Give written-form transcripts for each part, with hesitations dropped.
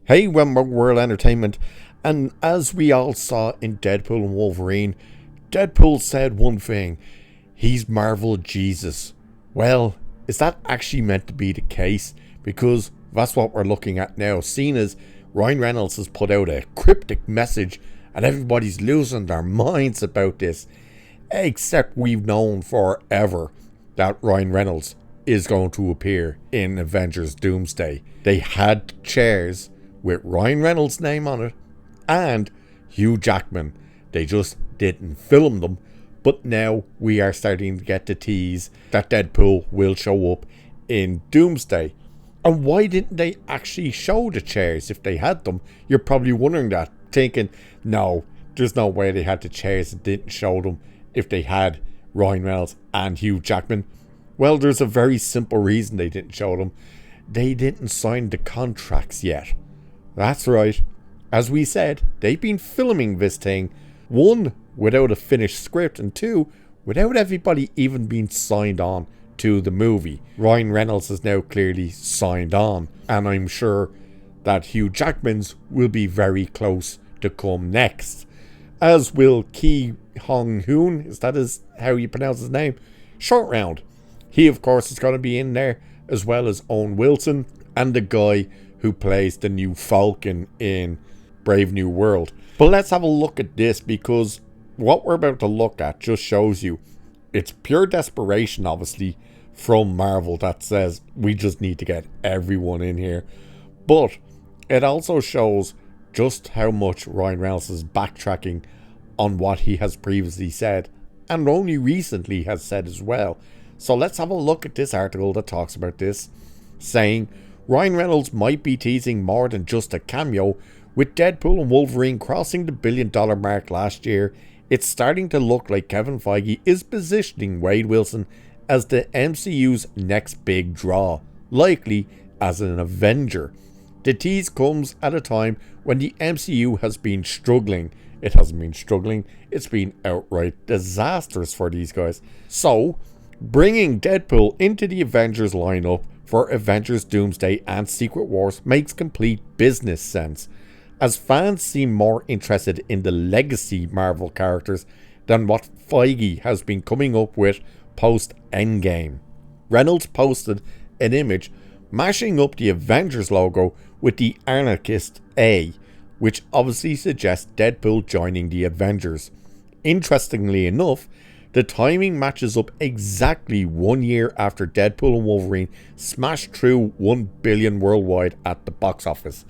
Hey, Wemberg World Entertainment, and as we all saw in Deadpool and Wolverine, Deadpool said one thing: he's Marvel Jesus. Well, is that actually meant to be the case? Because that's what we're looking at now, seeing as Ryan Reynolds has put out a cryptic message and everybody's losing their minds about this, except we've known forever that Ryan Reynolds is going to appear in Avengers Doomsday. They had chairs with Ryan Reynolds' name on it and Hugh Jackman. They just didn't film them, but now we are starting to get the tease that Deadpool will show up in Doomsday. And why didn't they actually show the chairs if they had them? You're probably wondering that, thinking, no, there's no way they had the chairs and didn't show them if they had Ryan Reynolds and Hugh Jackman. Well, there's a very simple reason they didn't show them. They didn't sign the contracts yet. That's right. As we said, they've been filming this thing, one, without a finished script, and two, without everybody even being signed on to the movie. Ryan Reynolds is now clearly signed on, and I'm sure that Hugh Jackman's will be very close to come next. As will Ki Hong Hoon, is that how you pronounce his name? Short Round. He, of course, is going to be in there, as well as Owen Wilson and the guy who plays the new Falcon in Brave New World. But let's have a look at this, because what we're about to look at just shows you it's pure desperation, obviously, from Marvel that says we just need to get everyone in here. But it also shows just how much Ryan Reynolds is backtracking on what he has previously said, and only recently has said as well. So let's have a look at this article that talks about this, saying Ryan Reynolds might be teasing more than just a cameo. With Deadpool and Wolverine crossing the $1 billion mark last year, it's starting to look like Kevin Feige is positioning Wade Wilson as the MCU's next big draw, likely as an Avenger. The tease comes at a time when the MCU has been struggling. It hasn't been struggling, it's been outright disastrous for these guys. So, bringing Deadpool into the Avengers lineup for Avengers Doomsday and Secret Wars makes complete business sense, as fans seem more interested in the legacy Marvel characters than what Feige has been coming up with post-Endgame. Reynolds posted an image mashing up the Avengers logo with the anarchist A, which obviously suggests Deadpool joining the Avengers. Interestingly enough, the timing matches up exactly 1 year after Deadpool and Wolverine smashed through 1 billion worldwide at the box office.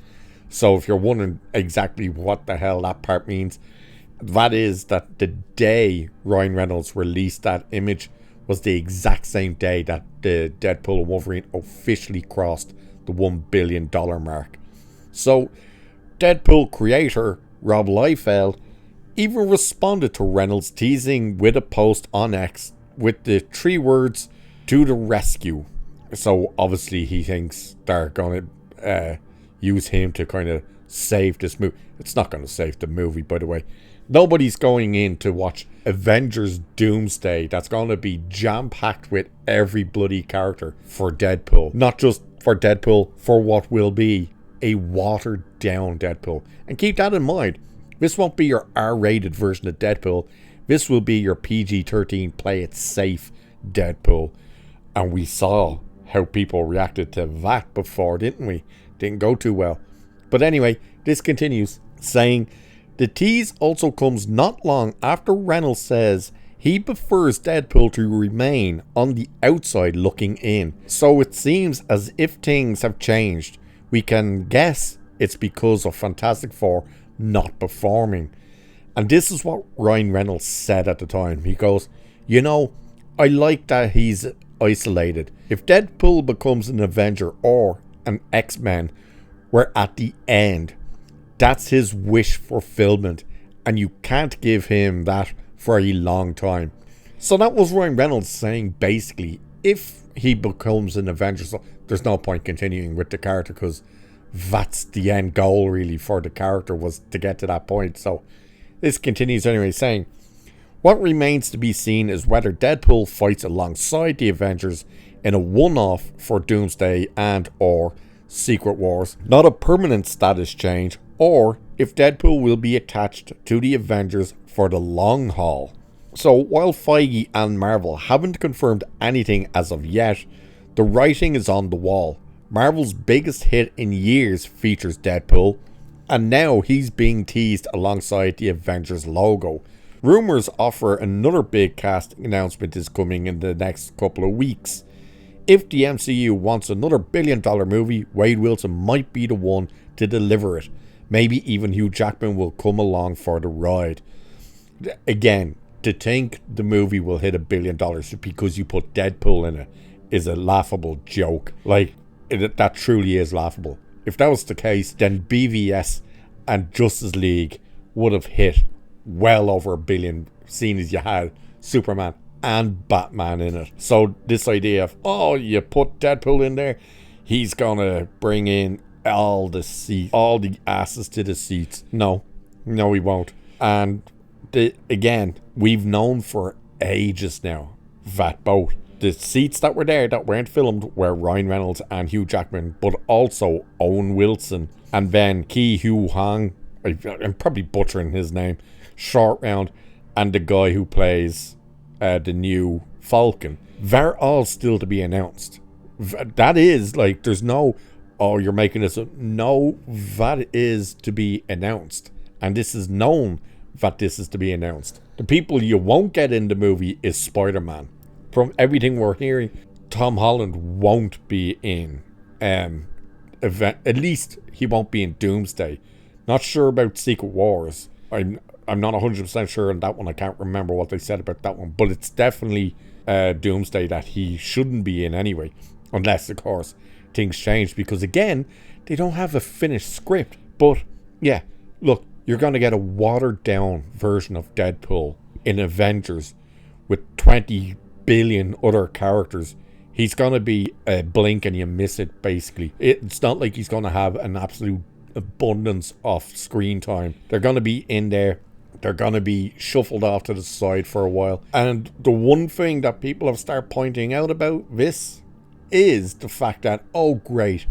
So if you're wondering exactly what the hell that part means, that is that the day Ryan Reynolds released that image was the exact same day that the Deadpool and Wolverine officially crossed the $1 billion mark. So Deadpool creator Rob Liefeld even responded to Reynolds' teasing with a post on X with the 3 words, "to the rescue." So obviously he thinks they're going to use him to kind of save this movie. It's not going to save the movie, by the way. Nobody's going in to watch Avengers Doomsday. That's going to be jam-packed with every bloody character for Deadpool. Not just for Deadpool, for what will be a watered-down Deadpool. And keep that in mind. This won't be your R-rated version of Deadpool. This will be your PG-13 play it safe Deadpool. And we saw how people reacted to that before, didn't we? Didn't go too well. But anyway, this continues, saying the tease also comes not long after Reynolds says he prefers Deadpool to remain on the outside looking in. So it seems as if things have changed. We can guess it's because of Fantastic Four not performing. And this is what Ryan Reynolds said at the time. He goes, I like that he's isolated. If Deadpool becomes an Avenger or an X-Men, we're at the end. That's his wish fulfillment, and you can't give him that for a long time. So that was Ryan Reynolds saying basically, if he becomes an Avenger, so there's no point continuing with the character, because that's the end goal really for the character, was to get to that point. So this continues anyway, saying what remains to be seen is whether Deadpool fights alongside the Avengers in a one-off for Doomsday and or Secret Wars, not a permanent status change, or if Deadpool will be attached to the Avengers for the long haul. So while Feige and Marvel haven't confirmed anything as of yet, the writing is on the wall. Marvel's biggest hit in years features Deadpool, and now he's being teased alongside the Avengers logo. Rumours offer another big casting announcement is coming in the next couple of weeks. If the MCU wants another billion-dollar movie, Wade Wilson might be the one to deliver it. Maybe even Hugh Jackman will come along for the ride. Again, to think the movie will hit $1 billion because you put Deadpool in it is a laughable joke. Like, that truly is laughable. If that was the case, then BVS and Justice League would have hit well over $1 billion, seeing as you had Superman and Batman in it. So this idea of, oh, you put Deadpool in there, he's gonna bring in all the seats, all the asses to the seats. No, he won't. And again, we've known for ages now that both the seats that were there that weren't filmed were Ryan Reynolds and Hugh Jackman, but also Owen Wilson and then Ki Hu Hong, I'm probably butchering his name, Short Round, and the guy who plays the new Falcon. They're all still to be announced. That is, like, there's no, oh, you're making this up. No, that is to be announced. And this is known that this is to be announced. The people you won't get in the movie is Spider-Man. From everything we're hearing, Tom Holland won't be in at least he won't be in Doomsday. Not sure about Secret Wars. I'm not 100% sure on that one. I can't remember what they said about that one, but it's definitely Doomsday that he shouldn't be in anyway, unless of course things change, because again, they don't have a finished script. But yeah, look, you're going to get a watered down version of Deadpool in Avengers with 20 billion other characters. He's going to be a blink and you miss it, basically. It's not like he's going to have an absolute abundance of screen time. They're going to be in there. They're going to be shuffled off to the side for a while. And the one thing that people have started pointing out about this is the fact that, oh great,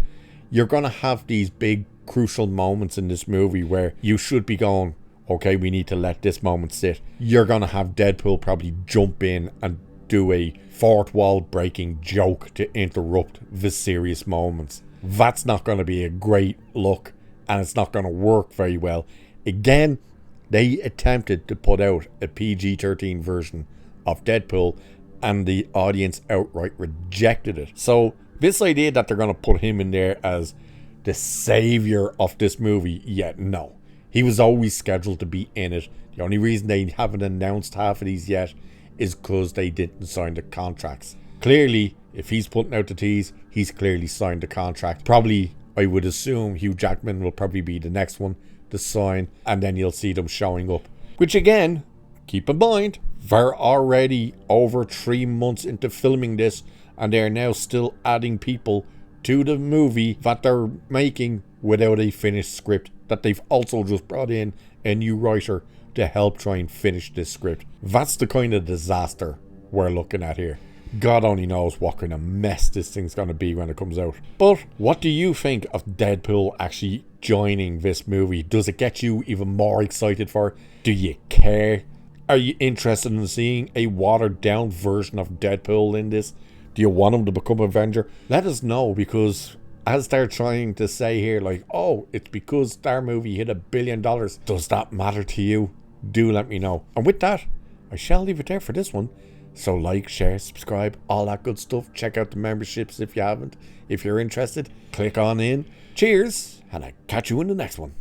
you're going to have these big crucial moments in this movie where you should be going, okay, we need to let this moment sit. You're going to have Deadpool probably jump in and do a fourth wall breaking joke to interrupt the serious moments. That's not going to be a great look, and it's not going to work very well. Again, they attempted to put out a PG-13 version of Deadpool, and the audience outright rejected it. So this idea that they're going to put him in there as the savior of this movie, yet no. He was always scheduled to be in it. The only reason they haven't announced half of these yet is because they didn't sign the contracts. Clearly, if he's putting out the tease, he's clearly signed the contract. Probably, I would assume Hugh Jackman will probably be the next one to sign, and then you'll see them showing up. Which again, keep in mind, they're already over 3 months into filming this, and they're now still adding people to the movie that they're making without a finished script, that they've also just brought in a new writer to help try and finish this script. That's the kind of disaster we're looking at here. God only knows what kind of mess this thing's going to be when it comes out. But what do you think of Deadpool actually joining this movie? Does it get you even more excited for it? Do you care? Are you interested in seeing a watered down version of Deadpool in this? Do you want him to become Avenger? Let us know, because as they're trying to say here, like, oh, it's because their movie hit $1 billion. Does that matter to you? Do let me know. And with that, I shall leave it there for this one. So like, share, subscribe, all that good stuff. Check out the memberships if you haven't. If you're interested, click on in. Cheers, and I catch you in the next one.